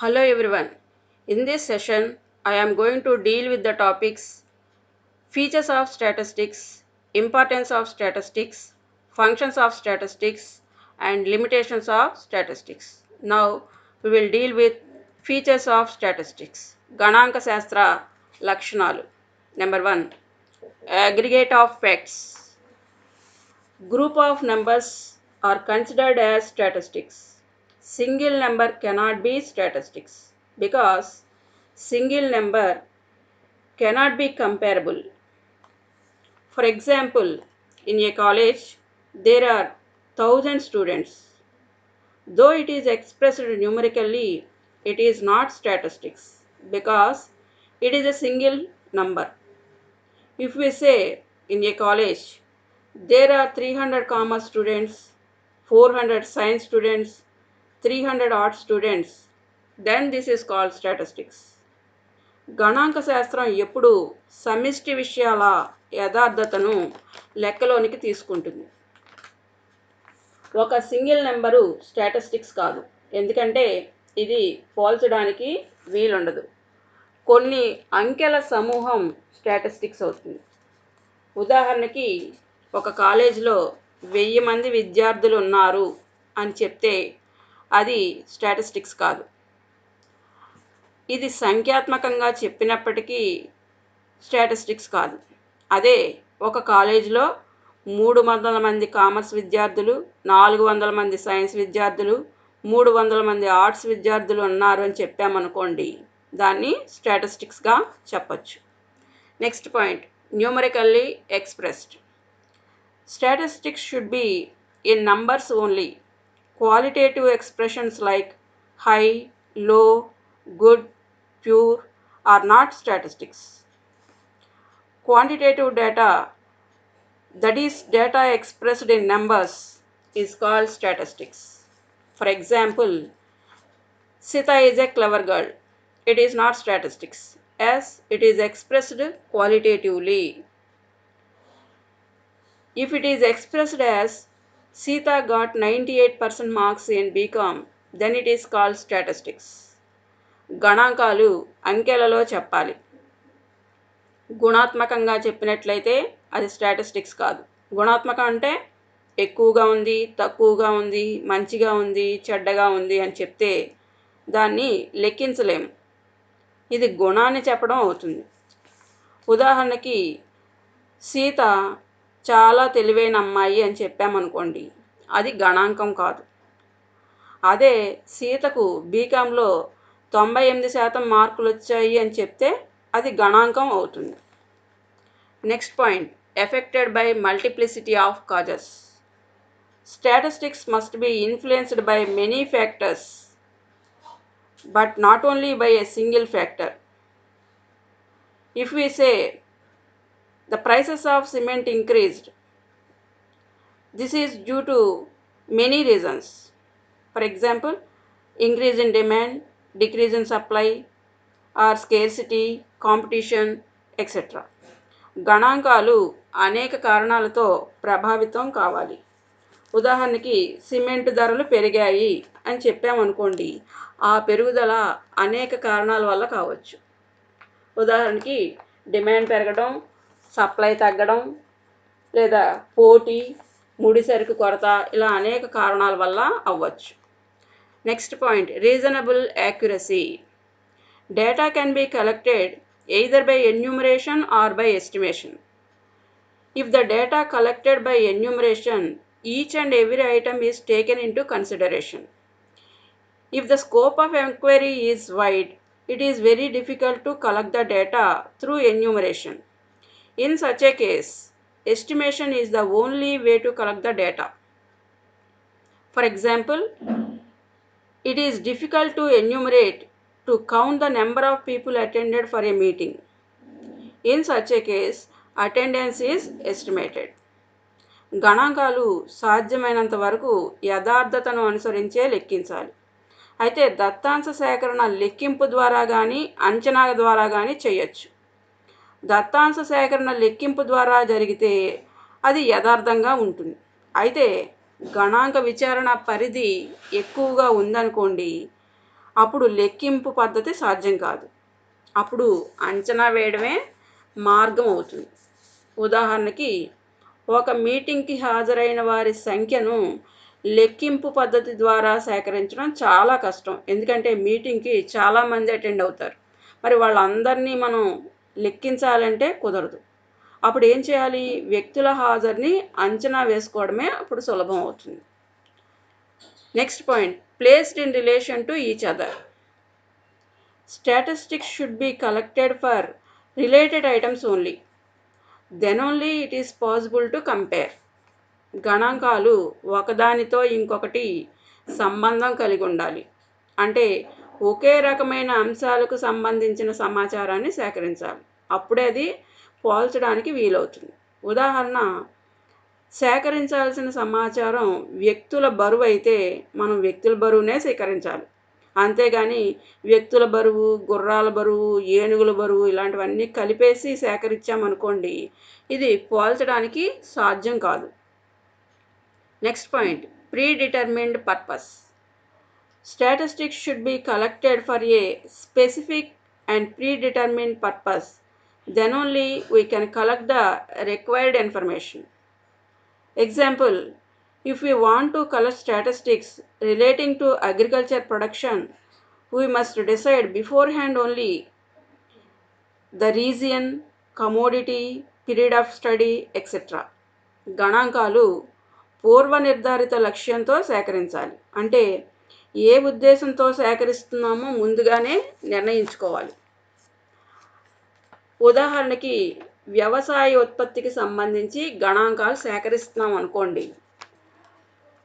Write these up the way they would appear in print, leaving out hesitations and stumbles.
Hello everyone. In this session, I am going to deal with the topics features of statistics, importance of statistics, functions of statistics, and limitations of statistics. Now, we will deal with features of statistics. Gananka Shastra Lakshanalu. Number 1. Aggregate of facts. Group of numbers are considered as statistics. Single number cannot be statistics because single number cannot be comparable. For example, in a college there are 1000 students. Though it is expressed numerically, it is not statistics because it is a single number. If we say in a college there are 300 commerce students, 400 science students, 300 art students, then this is called statistics. గణాంక శాస్త్రం ఎప్పుడు సమిష్టి విషయాల యథార్థతను లెక్కలోనికి తీసుకుంటుంది. ఒక single number statistics కాదు, ఎందుకంటే ఇది పోల్చడానికి వీలుండదు. కొన్ని అంకెల సమూహం స్టాటిస్టిక్స్ అవుతుంది. ఉదాహరణకి ఒక కాలేజీలో 1000 మంది విద్యార్థులు ఉన్నారు అని చెప్తే అది స్టాటిస్టిక్స్ కాదు. ఇది సంఖ్యాత్మకంగా చెప్పినప్పటికీ స్టాటిస్టిక్స్ కాదు. అదే ఒక కాలేజీలో 300 మంది కామర్స్ విద్యార్థులు, 400 మంది సైన్స్ విద్యార్థులు, 300 మంది ఆర్ట్స్ విద్యార్థులు ఉన్నారు అని చెప్పామనుకోండి, దాన్ని స్టాటిస్టిక్స్గా చెప్పచ్చు. Next point, numerically expressed. Statistics should be in numbers only. Qualitative expressions like high, low, good, pure are not statistics. Quantitative data, that is data expressed in numbers, is called statistics. For example, Sita is a clever girl. It is not statistics as it is expressed qualitatively. If it is expressed as Sita got 98% marks in BCom, then it is called statistics. గణాంకాలు అంకెలలో చెప్పాలి. గుణాత్మకంగా చెప్పినట్లయితే అది statistics కాదు. గుణాత్మకం అంటే ఎక్కువగా ఉంది, తక్కువగా ఉంది, మంచిగా ఉంది, చెడ్డగా ఉంది అని చెప్తే దాన్ని లెక్కించలేము. ఇది గుణాన్ని చెప్పడం అవుతుంది. ఉదాహరణకి సీత చాలా తెలివైన అమ్మాయి అని చెప్పామనుకోండి, అది గణాంకం కాదు. అదే సీతకు బీకాంలో 98% మార్కులు వచ్చాయి అని చెప్తే అది గణాంకం అవుతుంది. Next point, affected by multiplicity of causes. Statistics must be influenced by many factors but not only by a single factor. If we say the prices of cement increased, this is due to many reasons. For example, increase in demand, decrease in supply, or scarcity, competition, etc. గణాంకాలు అనేక కారణాలతో ప్రభావితం కావాలి. ఉదాహరణకి cement ధరలు పెరిగాయి అని చెప్పామనుకోండి, ఆ పెరుగుదల అనేక కారణాల వల్ల కావచ్చు. ఉదాహరణకి డిమాండ్ పెరగడం, సప్లై తగ్గడం, లేదా పోటీ, ముడిసరుకు కొరత, ఇలా అనేక కారణాల వల్ల అవ్వచ్చు. Next point, reasonable accuracy. Data can be collected either by enumeration or by estimation. If the data collected by enumeration, each and every item is taken into consideration. If the scope of enquiry is wide, it is very difficult to collect the data through enumeration. In such a case, estimation is the only way to collect the data. For example, it is difficult to enumerate to count the number of people attended for a meeting. In such a case, attendance is estimated. గణాంకాలు సాధ్యమైనంత వరకు యథార్థతను అనుసరించే లెక్కించాలి. అయితే దత్తాంశ సేకరణ లెక్కింపు ద్వారా కానీ అంచనా ద్వారా కానీ చేయొచ్చు. దత్తాంశ సేకరణ లెక్కింపు ద్వారా జరిగితే అది యథార్థంగా ఉంటుంది. అయితే గణాంక విచారణ పరిధి ఎక్కువగా ఉందనుకోండి, అప్పుడు లెక్కింపు పద్ధతి సాధ్యం కాదు. అప్పుడు అంచనా వేయడమే మార్గం అవుతుంది. ఉదాహరణకి ఒక మీటింగ్కి హాజరైన వారి సంఖ్యను లెక్కింపు పద్ధతి ద్వారా సేకరించడం చాలా కష్టం. ఎందుకంటే మీటింగ్కి చాలామంది అటెండ్ అవుతారు. మరి వాళ్ళందరినీ మనం లెక్కించాలంటే కుదరదు. అప్పుడు ఏం చేయాలి? వ్యక్తుల హాజరుని అంచనా వేసుకోవడమే అప్పుడు సులభం అవుతుంది. Next point, placed in relation to each other. Statistics should be collected for related items only. Then only it is possible to compare. గణాంకాలు ఒకదానితో ఇంకొకటి సంబంధం కలిగి ఉండాలి. అంటే ఒకే రకమైన అంశాలకు సంబంధించిన సమాచారాన్ని సేకరించాలి. అప్పుడే అది పోల్చడానికి వీలవుతుంది. ఉదాహరణ, సేకరించాల్సిన సమాచారం వ్యక్తుల బరువు అయితే మనం వ్యక్తుల బరువునే సేకరించాలి. అంతేగాని వ్యక్తుల బరువు, గుర్రాల బరువు, ఏనుగుల బరువు ఇలాంటివన్నీ కలిపేసి సేకరించామనుకోండి, ఇది పోల్చడానికి సాధ్యం కాదు. Next point, predetermined purpose. Statistics should be collected for a specific and predetermined purpose. Then only we can collect the required information. Example, if we want to collect statistics relating to agriculture production, we must decide beforehand only the region, commodity, period of study, etc. గణాంకాలు పూర్వ నిర్ధారిత లక్ష్యంతో సేకరించాలి. అంటే ఏ ఉద్దేశంతో సేకరిస్తున్నామో ముందుగానే నిర్ణయించుకోవాలి. ఉదాహరణకి వ్యవసాయ ఉత్పత్తికి సంబంధించి గణాంకాలు సేకరిస్తున్నాం అనుకోండి,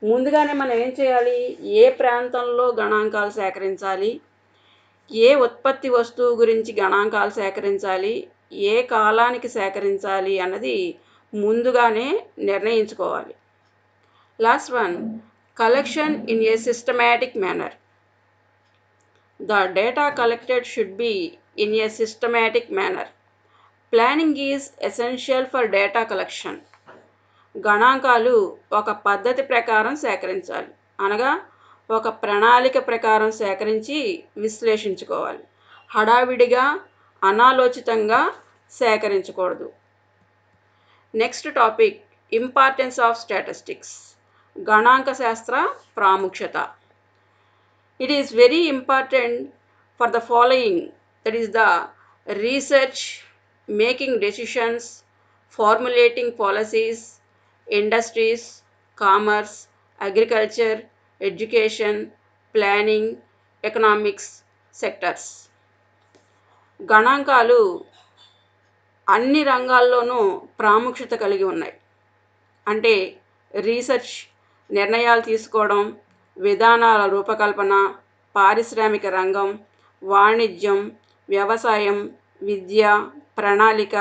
ముందుగానే మనం ఏం చేయాలి? ఏ ప్రాంతంలో గణాంకాలు సేకరించాలి, ఏ ఉత్పత్తి వస్తువు గురించి గణాంకాలు సేకరించాలి, ఏ కాలానికి సేకరించాలి అన్నది ముందుగానే నిర్ణయించుకోవాలి. Last one, collection in a systematic manner. The data collected should be in a systematic manner. Planning is essential for data collection. గణాంకాలు ఒక పద్ధతి ప్రకారం సేకరించాలి. అనగా ఒక ప్రణాళిక ప్రకారం సేకరించి విశ్లేషించుకోవాలి. హడావిడిగా, అనాలోచితంగా సేకరించకూడదు. Next topic, importance of statistics. గణాంక శాస్త్ర ప్రాముఖ్యత. It is very important for the following, that is the research, making decisions, formulating policies, industries, commerce, agriculture, education, planning, economics sectors. గణాంకాలు అన్ని రంగాల్లోనూ ప్రాముఖ్యత కలిగి ఉన్నాయి. అంటే రీసెర్చ్, నిర్ణయాలు తీసుకోవడం, విధానాల రూపకల్పన, పారిశ్రామిక రంగం, వాణిజ్యం, వ్యవసాయం, విద్య, ప్రణాళిక,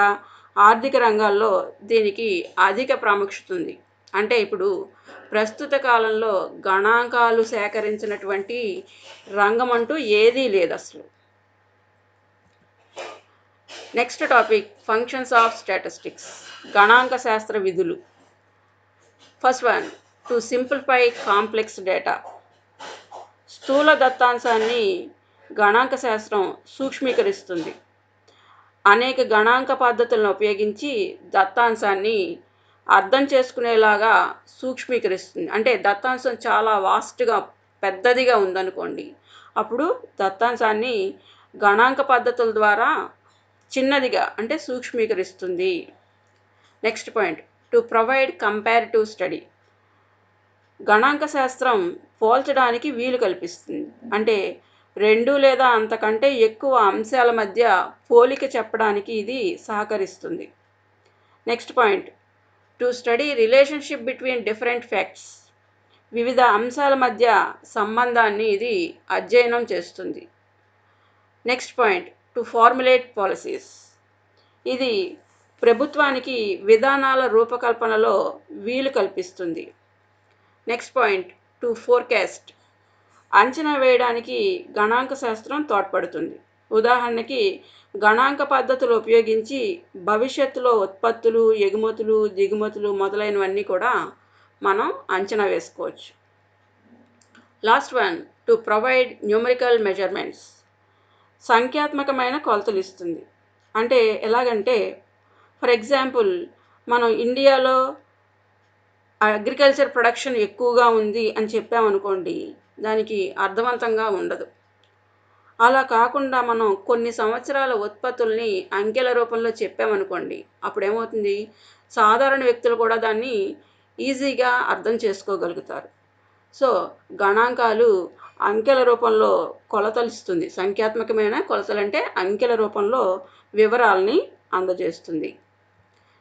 ఆర్థిక రంగాల్లో దీనికి అధిక ప్రాముఖ్యత ఉంది. అంటే ఇప్పుడు ప్రస్తుత కాలంలో గణాంకాలు సేకరించినటువంటి రంగం అంటూ ఏదీ లేదు అసలు. Next topic, functions of statistics. గణాంక శాస్త్ర విధులు. First one, to simplify complex data. స్థూల దత్తాంశాన్ని గణాంక శాస్త్రం సూక్ష్మీకరిస్తుంది. అనేక గణాంక పద్ధతులను ఉపయోగించి దత్తాంశాన్ని అర్థం చేసుకునేలాగా సూక్ష్మీకరిస్తుంది. అంటే దత్తాంశం చాలా వాస్ట్గా, పెద్దదిగా ఉందనుకోండి, అప్పుడు దత్తాంశాన్ని గణాంక పద్ధతుల ద్వారా చిన్నదిగా అంటే సూక్ష్మీకరిస్తుంది. Next point, to provide comparative study. గణాంక శాస్త్రం పోల్చడానికి వీలు కల్పిస్తుంది. అంటే రెండు లేదా అంతకంటే ఎక్కువ అంశాల మధ్య పోలిక చెప్పడానికి ఇది సహకరిస్తుంది. Next point, to study relationship between different facts. వివిధ అంశాల మధ్య సంబంధాన్ని ఇది అధ్యయనం చేస్తుంది. Next point, to formulate policies. ఇది ప్రభుత్వానికి విధానాల రూపకల్పనలో వీలు కల్పిస్తుంది. Next point, to forecast. అంచనా వేయడానికి గణాంక శాస్త్రం తోడ్పడుతుంది. ఉదాహరణకి గణాంక పద్ధతులు ఉపయోగించి భవిష్యత్తులో ఉత్పత్తులు, ఎగుమతులు, దిగుమతులు మొదలైనవన్నీ కూడా మనం అంచనా వేసుకోవచ్చు. Last one, to provide numerical measurements. సంఖ్యాత్మకమైన కొలతలు ఇస్తుంది. అంటే ఎలాగంటే ఫర్ ఎగ్జాంపుల్ మనం ఇండియాలో అగ్రికల్చర్ ప్రొడక్షన్ ఎక్కువగా ఉంది అని చెప్పామనుకోండి, దానికి అర్థవంతంగా ఉండదు. అలా కాకుండా మనం కొన్ని సంవత్సరాల ఉత్పత్తుల్ని అంకెల రూపంలో చెప్పామనుకోండి, అప్పుడేమవుతుంది, సాధారణ వ్యక్తులు కూడా దాన్ని ఈజీగా అర్థం చేసుకోగలుగుతారు. సో గణాంకాలు అంకెల రూపంలో కొలతలు ఇస్తుంది. సంఖ్యాత్మకమైన కొలతలంటే అంకెల రూపంలో వివరాలని అందజేస్తుంది.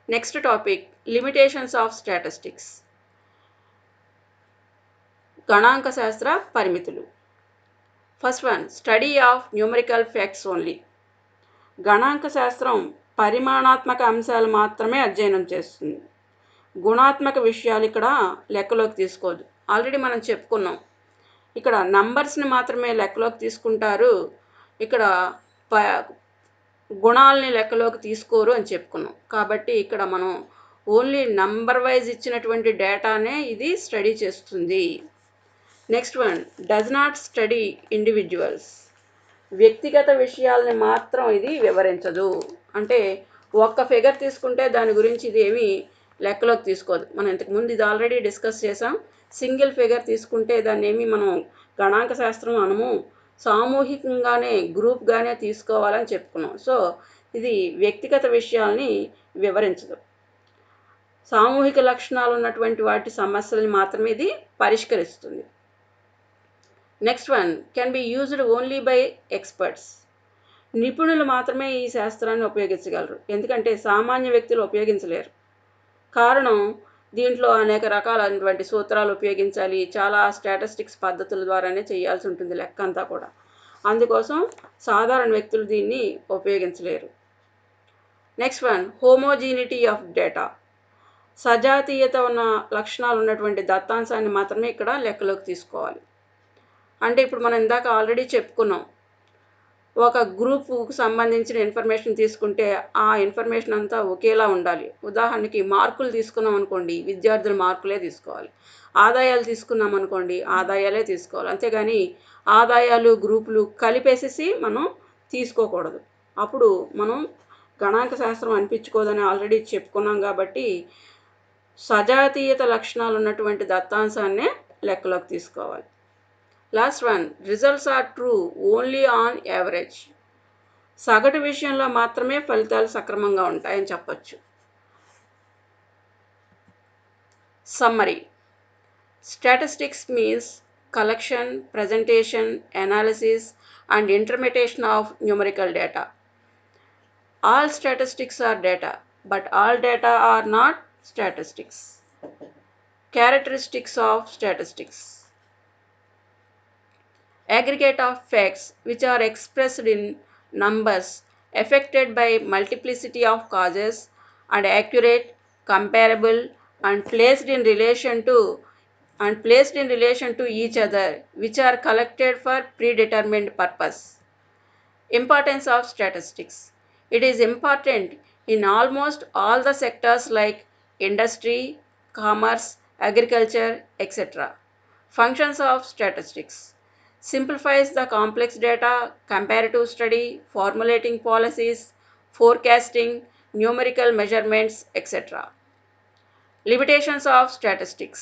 Next topic, limitations of statistics. గణాంక శాస్త్ర పరిమితులు. First one, study of numerical facts only. గణాంక శాస్త్రం పరిమాణాత్మక అంశాలు మాత్రమే అధ్యయనం చేస్తుంది. గుణాత్మక విషయాలు ఇక్కడ లెక్కలోకి తీసుకోదు. ఆల్రెడీ మనం చెప్పుకున్నాం, ఇక్కడ నంబర్స్ని మాత్రమే లెక్కలోకి తీసుకుంటారు, ఇక్కడ గుణాలని లెక్కలోకి తీసుకోరు అని చెప్పుకున్నాం. కాబట్టి ఇక్కడ మనం ఓన్లీ నంబర్ వైజ్ ఇచ్చినటువంటి డేటానే ఇది స్టడీ చేస్తుంది. Next one, does not study individuals. వ్యక్తిగత విషయాలని మాత్రం ఇది వివరించదు. అంటే ఒక్క ఫిగర్ తీసుకుంటే దాని గురించి ఇది ఏమీ లెక్కలోకి తీసుకోదు. మనం ఇంతకుముందు ఇది ఆల్రెడీ డిస్కస్ చేసాం. సింగిల్ ఫిగర్ తీసుకుంటే దాన్ని ఏమి మనం గణాంక శాస్త్రం అనము, సామూహికంగానే గ్రూప్గానే తీసుకోవాలని చెప్పుకున్నాం. సో ఇది వ్యక్తిగత విషయాల్ని వివరించదు. సామూహిక లక్షణాలు ఉన్నటువంటి వాటి సమస్యలను మాత్రమే ఇది పరిష్కరిస్తుంది. Next one, can be used only by experts. నిపుణులు మాత్రమే ఈ శాస్త్రాన్ని ఉపయోగించగలరు, ఎందుకంటే సామాన్య వ్యక్తులు ఉపయోగించలేరు. కారణం, దీంట్లో అనేక రకాలైనటువంటి సూత్రాలు ఉపయోగించాలి, చాలా స్టాటిస్టిక్స్ పద్ధతుల ద్వారానే చేయాల్సి ఉంటుంది లెక్క అంతా కూడా. అందుకోసం సాధారణ వ్యక్తులు దీన్ని ఉపయోగించలేరు. Next one, homogeneity of data. సజాతీయత ఉన్న లక్షణాలు ఉన్నటువంటి దత్తాంశాన్ని మాత్రమే ఇక్కడ లెక్కలోకి తీసుకోవాలి. అంటే ఇప్పుడు మనం ఇందాక ఆల్రెడీ చెప్పుకున్నాం, ఒక గ్రూపుకు సంబంధించిన ఇన్ఫర్మేషన్ తీసుకుంటే ఆ ఇన్ఫర్మేషన్ అంతా ఒకేలా ఉండాలి. ఉదాహరణకి మార్కులు తీసుకున్నాం అనుకోండి, విద్యార్థుల మార్కులే తీసుకోవాలి. ఆదాయాలు తీసుకున్నాం అనుకోండి, ఆదాయాలే తీసుకోవాలి. అంతేగాని ఆదాయాలు గ్రూపులు కలిపేసేసి మనం తీసుకోకూడదు. అప్పుడు మనం గణాంక శాస్త్రం అనిపించుకోదని ఆల్రెడీ చెప్పుకున్నాం. కాబట్టి సజాతీయత లక్షణాలు ఉన్నటువంటి దత్తాంశాన్నే లెక్కలోకి తీసుకోవాలి. Last one, results are true only on average. సగటు విషయంలో మాత్రమే ఫలితాలు సక్రమంగా ఉంటాయని చెప్పచ్చు. Summary. Statistics means collection, presentation, analysis and interpretation of numerical data. All statistics are data, but all data are not statistics. Characteristics of statistics. Aggregate of facts which are expressed in numbers affected by multiplicity of causes and accurate, comparable and placed in relation to each other, which are collected for predetermined purpose. Importance of statistics. It is important in almost all the sectors like industry, commerce, agriculture, etc. Functions of statistics. Simplifies the complex data, comparative study, formulating policies, forecasting, numerical measurements, etc. Limitations of statistics.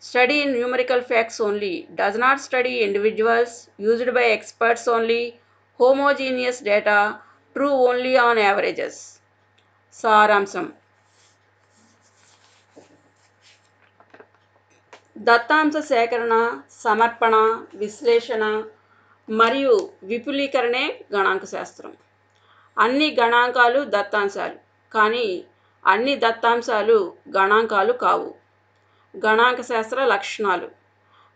Study in numerical facts only, does not study individuals, used by experts only, homogeneous data, true only on averages. సారాంశం. దత్తాంశ సేకరణ, సమర్పణ, విశ్లేషణ మరియు విపులీకరణే గణాంక శాస్త్రం. అన్ని గణాంకాలు దత్తాంశాలు, కానీ అన్ని దత్తాంశాలు గణాంకాలు కావు. గణాంక శాస్త్ర లక్షణాలు.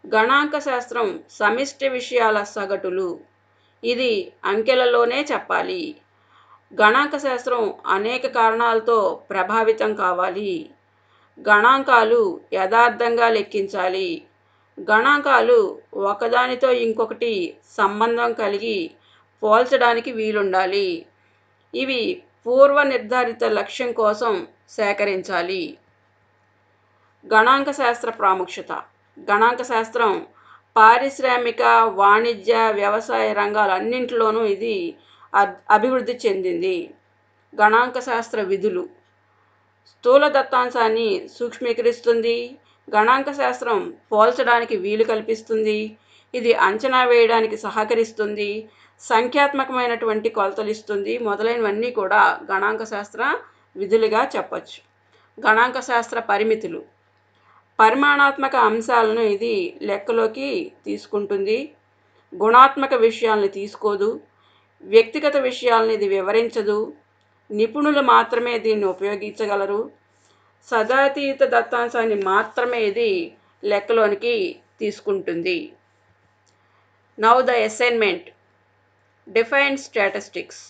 గణాంక శాస్త్రం సమిష్టి విషయాల సగటులు, ఇది అంకెలలోనే చెప్పాలి. గణాంక శాస్త్రం అనేక కారణాలతో ప్రభావితం కావాలి. గణాంకాలు యథార్థంగా లెక్కించాలి. గణాంకాలు ఒకదానితో ఇంకొకటి సంబంధం కలిగి పోల్చడానికి వీలుండాలి. ఇవి పూర్వ నిర్ధారిత లక్ష్యం కోసం సేకరించాలి. గణాంక శాస్త్ర ప్రాముఖ్యత. గణాంక శాస్త్రం పారిశ్రామిక, వాణిజ్య, వ్యవసాయ రంగాలన్నింటిలోనూ ఇది అభివృద్ధి చెందింది. గణాంక శాస్త్ర విధులు స్థూల దత్తాంశాన్ని సూక్ష్మీకరిస్తుంది. గణాంక శాస్త్రం పోల్చడానికి వీలు కల్పిస్తుంది. ఇది అంచనా వేయడానికి సహకరిస్తుంది. సంఖ్యాత్మకమైనటువంటి కొలతలు ఇస్తుంది. మొదలైనవన్నీ కూడా గణాంక శాస్త్ర విధులుగా చెప్పచ్చు. గణాంక శాస్త్ర పరిమితులు పరిమాణాత్మక అంశాలను ఇది లెక్కలోకి తీసుకుంటుంది. గుణాత్మక విషయాల్ని తీసుకోదు. వ్యక్తిగత విషయాలను ఇది వివరించదు. నిపుణులు మాత్రమే దీన్ని ఉపయోగించగలరు. సజాతీయ దత్తాంశాన్ని మాత్రమే ఇది లెక్కలోనికి తీసుకుంటుంది. Now the assignment. Define statistics.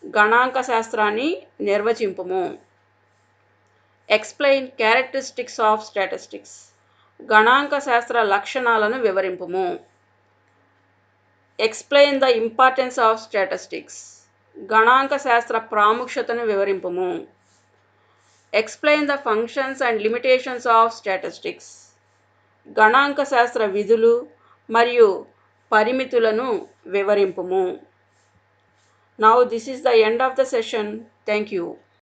గణాంక శాస్త్రాన్ని నిర్వచింపుము. Explain characteristics of statistics. గణాంక శాస్త్ర లక్షణాలను వివరింపుము. Explain the importance of statistics. గణాంక శాస్త్ర ప్రాముఖ్యతను వివరింపుము. Explain the functions and limitations of statistics. గణాంక శాస్త్ర విధులు మరియు పరిమితులను వివరింపుము. Now this is the end of the session. Thank you.